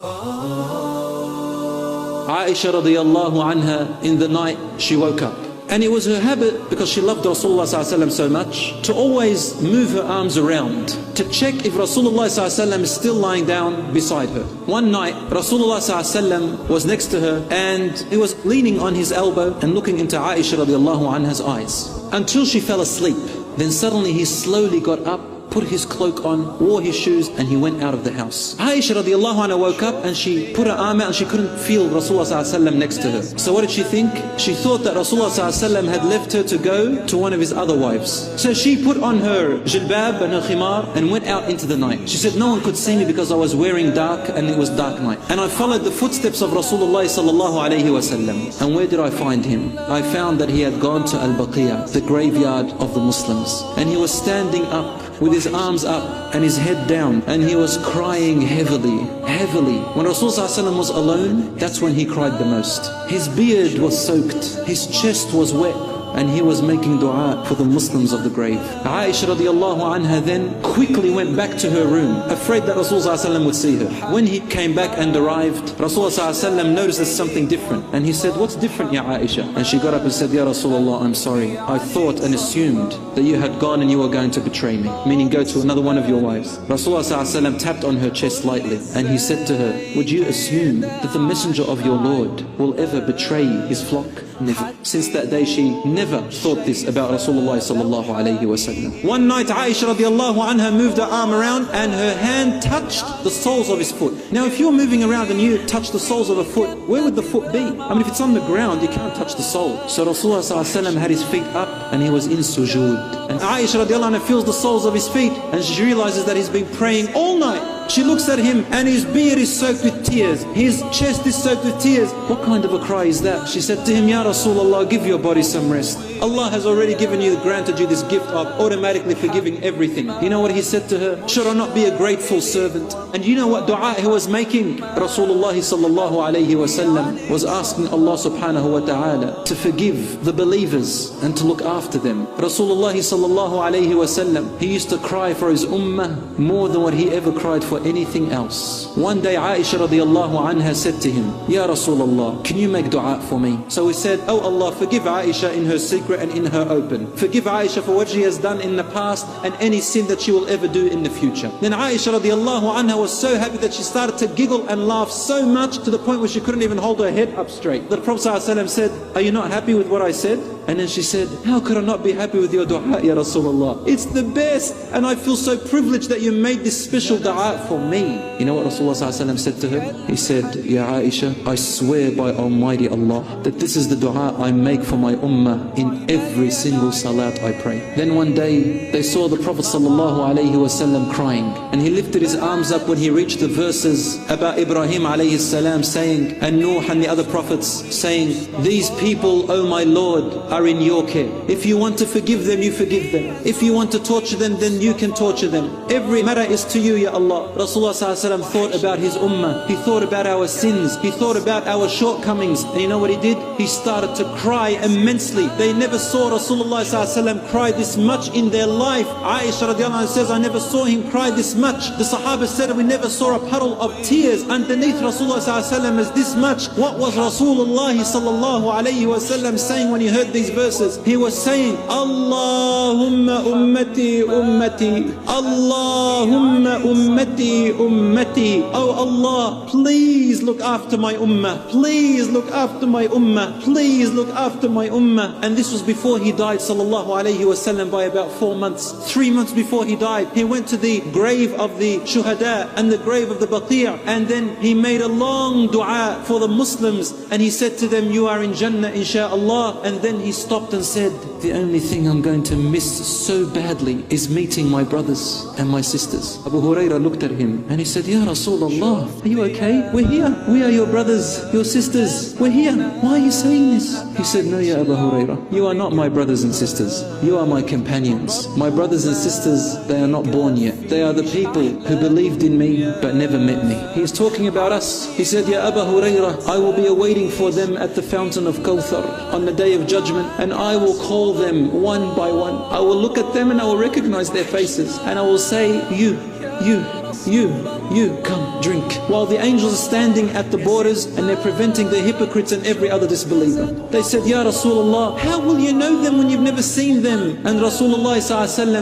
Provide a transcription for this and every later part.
Aisha radiallahu anha, in the night she woke up. And it was her habit, because she loved Rasulullah so much, to always move her arms around to check if Rasulullah is still lying down beside her. One night, Rasulullah was next to her, and he was leaning on his elbow and looking into Aisha radiallahu anha's eyes until she fell asleep. Then suddenly he slowly got up, put his cloak on, wore his shoes, and he went out of the house. Aisha radiallahu anha woke up and she put her arm out and she couldn't feel Rasulullah next to her. So what did she think? She thought that Rasulullah had left her to go to one of his other wives. So she put on her jilbab and her khimar and went out into the night. She said, no one could see me because I was wearing dark and it was dark night. And I followed the footsteps of Rasulullah sallallahu alayhi wasallam. And where did I find him? I found that he had gone to Al-Baqiyah, the graveyard of the Muslims. And he was standing up with his arms up and his head down, and he was crying heavily. When Rasulullah was alone, that's when he cried the most. His beard was soaked, his chest was wet, and he was making dua for the Muslims of the grave. Aisha radiallahu anha then quickly went back to her room, afraid that Rasulullah would see her. When he came back and arrived, Rasulullah noticed there's something different. And he said, what's different, Ya Aisha? And she got up and said, Ya Rasulullah, I'm sorry. I thought and assumed that you had gone and you were going to betray me. Meaning go to another one of your wives. Rasulullah tapped on her chest lightly, and he said to her, would you assume that the messenger of your Lord will ever betray his flock? Never. Since that day she never thought this about Rasulullah sallallahu alayhi wasallam. One night Aisha radiallahu anha moved her arm around and her hand touched the soles of his foot. Now if you're moving around and you touch the soles of a foot, where would the foot be? I mean, if it's on the ground, you can't touch the sole. So Rasulullah sallallahu alayhi wasallam had his feet up and he was in sujood. And Aisha radiallahu anha feels the soles of his feet and she realizes that he's been praying all night. She looks at him and his beard is soaked with tears. His chest is soaked with tears. What kind of a cry is that? She said to him, Ya Rasulullah, give your body some rest. Allah has already granted you this gift of automatically forgiving everything. You know what he said to her? Should I not be a grateful servant? And you know what dua he was making? Rasulullah sallallahu alayhi wasallam was asking Allah subhanahu wa ta'ala to forgive the believers and to look after them. Rasulullah sallallahu alayhi wasallam, he used to cry for his ummah more than what he ever cried for anything else. One day Aisha radiallahu anha said to him, Ya Rasulullah, can you make dua for me? So he said, oh Allah, forgive Aisha in her secret and in her open. Forgive Aisha for what she has done in the past and any sin that she will ever do in the future. Then Aisha radiallahu anha was so happy that she started to giggle and laugh so much to the point where she couldn't even hold her head up straight. The Prophet ﷺ said, are you not happy with what I said? And then she said, how could I not be happy with your dua, Ya Rasulullah? It's the best, and I feel so privileged that you made this special dua for me. You know what Rasulullah ﷺ said to her? He said, Ya Aisha, I swear by Almighty Allah that this is the dua I make for my ummah in every single salat I pray. Then one day they saw the Prophet ﷺ crying, and he lifted his arms up when he reached the verses about Ibrahim alayhi salam saying, and Nuh and the other prophets saying, these people, O my Lord, are in your care. If you want to forgive them, you forgive them. If you want to torture them, then you can torture them. Every matter is to you, Ya Allah. Rasulullah ﷺ thought about his ummah. He thought about our sins. He thought about our shortcomings. And you know what he did? He started to cry immensely. They never saw Rasulullah ﷺ cry this much in their life. Aisha radiallahu anha says, I never saw him cry this much. The Sahaba said, we never saw a puddle of tears underneath Rasulullah ﷺ as this much. What was Rasulullah ﷺ saying when he heard these verses? He was saying, Allahumma ummati ummati, Allahumma ummati ummati. Oh Allah, please look after my ummah. Please look after my ummah. Please look after my ummah. And this was before he died sallallahu alayhi wasallam by about 4 months. 3 months before he died, he went to the grave of the shuhada and the grave of the Baqiyah, and then he made a long dua for the Muslims, and he said to them, you are in Jannah insha'Allah. And then he stopped and said, the only thing I'm going to miss so badly is meeting my brothers and my sisters. Abu Hurairah looked at him and he said, Ya Rasulullah, are you okay? We're here. We are your brothers, your sisters. We're here. Why are you saying this? He said, no, Ya Abu Hurairah, you are not my brothers and sisters. You are my companions. My brothers and sisters, they are not born yet. They are the people who believed in me but never met me. He is talking about us. He said, Ya Abu Hurairah, I will be awaiting for them at the fountain of Kawthar on the day of judgment, and I will call them one by one. I will look at them and I will recognize their faces, and I will say, you, come. drink, while the angels are standing at the borders and they're preventing the hypocrites and every other disbeliever. They said, Ya Rasulullah, how will you know them when you've never seen them? And Rasulullah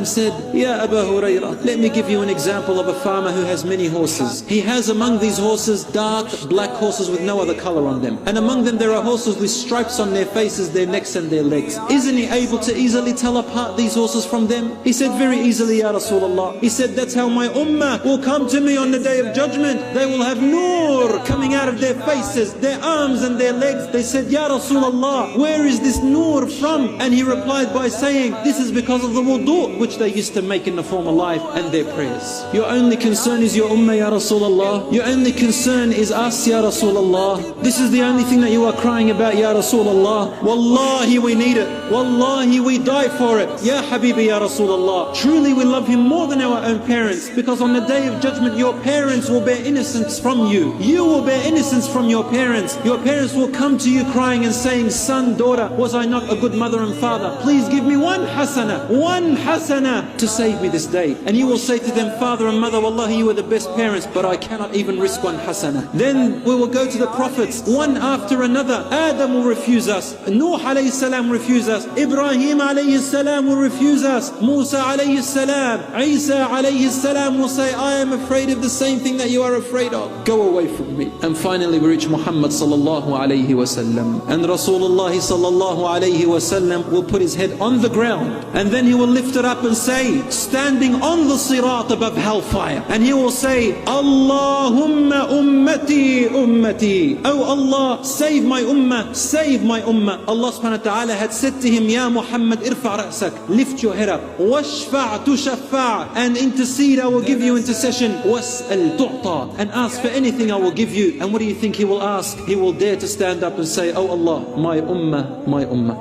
said, Ya Abu Hurairah, let me give you an example of a farmer who has many horses. He has among these horses dark black horses with no other color on them, and among them there are horses with stripes on their faces, their necks and their legs. Isn't he able to easily tell apart these horses from them? He said, very easily, Ya Rasulullah. He said, that's how my ummah will come to me on the day of judgment. They will have nur coming out of their faces, their arms and their legs. They said, Ya Rasulullah, where is this nur from? And he replied by saying, this is because of the wudu which they used to make in the former life and their prayers. Your only concern is your ummah, Ya Rasulullah. Your only concern is us, Ya Rasulullah. This is the only thing that you are crying about, Ya Rasulullah. Wallahi, we need it. Wallahi, we die for it. Ya Habibi, Ya Rasulullah. Truly we love him more than our own parents, because on the day of judgment your parents will bear innocence from you. You will bear innocence from your parents. Your parents will come to you crying and saying, son, daughter, was I not a good mother and father? Please give me one hasana to save me this day. And you will say to them, father and mother, wallahi, you are the best parents, but I cannot even risk one hasana. Then we will go to the prophets, one after another. Adam will refuse us, Nuh alayhi salam will refuse us, Ibrahim alayhi salam will refuse us, Musa alayhi salam, Isa alayhi salam will say, I am afraid of the same thing that you are afraid of. Go away from me. And finally we reach Muhammad sallallahu alayhi wasallam, and Rasulullah sallallahu alayhi wasallam will put his head on the ground, and then he will lift it up and say, standing on the sirat above hellfire, and he will say, Allahumma ummati ummati. Oh Allah, save my ummah, save my ummah. Allah subhanahu wa ta'ala had said to him, Ya Muhammad, irfa' ra'sak, lift your head up, washfa' tushaffa', and intercede, I will give you intercession, was'al tu'ta, and ask for anything I will give you. And what do you think he will ask? He will dare to stand up and say, Oh Allah, my ummah, my ummah.